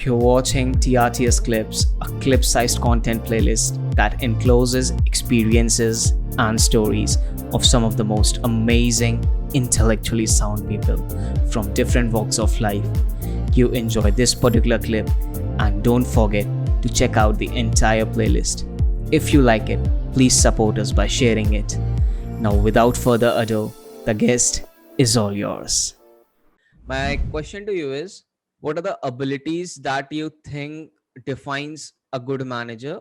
You're watching TRTS Clips, a clip-sized content playlist that encloses experiences and stories of some of the most amazing, intellectually sound people from different walks of life. You enjoy this particular clip and don't forget to check out the entire playlist. If you like it, please support us by sharing it. Now, without further ado, the guest is all yours. My question to you is, what are the abilities that you think defines a good manager?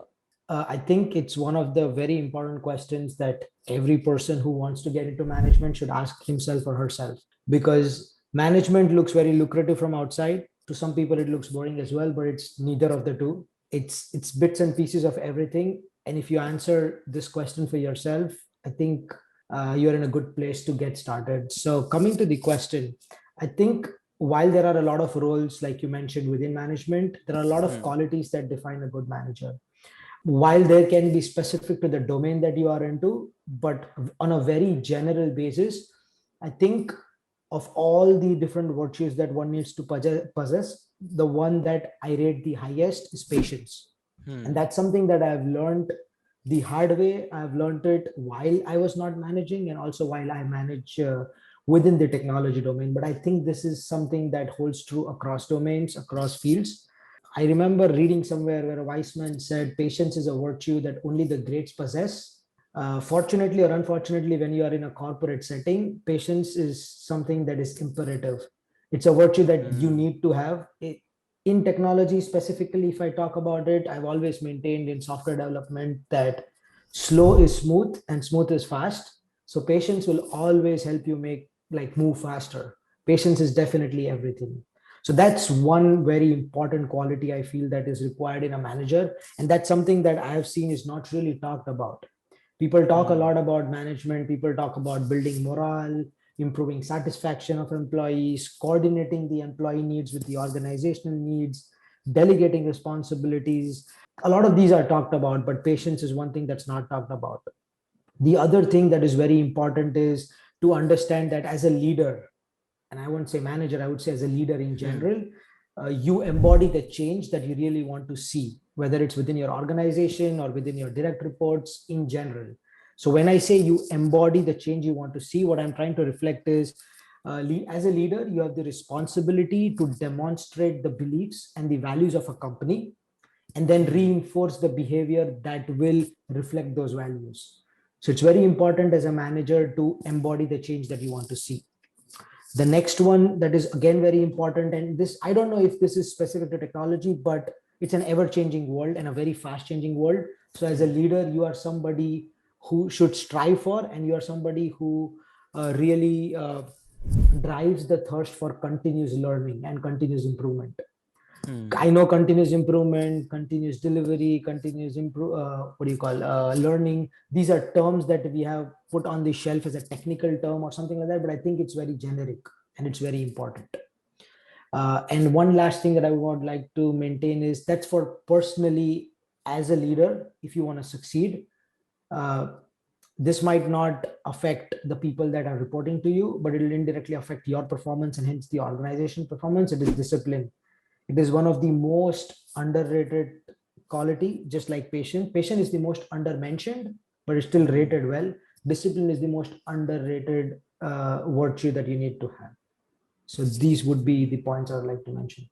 I think it's one of the very important questions that every person who wants to get into management should ask himself or herself, because management looks very lucrative from outside. To some people, it looks boring as well, but it's neither of the two. It's bits and pieces of everything. And if you answer this question for yourself, I think you're in a good place to get started. So coming to the question, I think while there are a lot of roles, like you mentioned, within management, there are a lot of qualities that define a good manager. While there can be specific to the domain that you are into, but on a very general basis, I think of all the different virtues that one needs to possess, the one that I rate the highest is patience. And that's something that I've learned the hard way. I've learned it while I was not managing, and also while I manage within the technology domain. But I think this is something that holds true across domains, across fields. I remember reading somewhere where a wise man said, patience is a virtue that only the greats possess. Fortunately or unfortunately, when you are in a corporate setting, patience is something that is imperative. It's a virtue that you need to have. In technology specifically, if I talk about it, I've always maintained in software development that slow is smooth and smooth is fast. So patience will always help you move faster. Patience is definitely everything. So that's one very important quality I feel that is required in a manager. And that's something that I have seen is not really talked about. People talk a lot about management. People talk about building morale, improving satisfaction of employees, coordinating the employee needs with the organizational needs, delegating responsibilities. A lot of these are talked about, but patience is one thing that's not talked about. The other thing that is very important is to understand that as a leader, and I won't say manager, I would say as a leader in general, you embody the change that you really want to see, whether it's within your organization or within your direct reports in general. So when I say you embody the change you want to see, what I'm trying to reflect is, as a leader, you have the responsibility to demonstrate the beliefs and the values of a company, and then reinforce the behavior that will reflect those values. So it's very important as a manager to embody the change that you want to see. The next one that is again very important, and this, I don't know if this is specific to technology, but it's an ever-changing world and a very fast-changing world. So as a leader, you are somebody who should strive for, and you are somebody who really drives the thirst for continuous learning and continuous improvement. I know continuous improvement, continuous delivery, learning. These are terms that we have put on the shelf as a technical term or something like that, but I think it's very generic and it's very important. And one last thing that I would like to maintain is that's for personally as a leader, if you want to succeed, this might not affect the people that are reporting to you, but it will indirectly affect your performance and hence the organization performance. It is discipline. It is one of the most underrated quality, just like patience. Patience is the most undermentioned, but it's still rated well. Discipline is the most underrated virtue that you need to have. So these would be the points I would like to mention.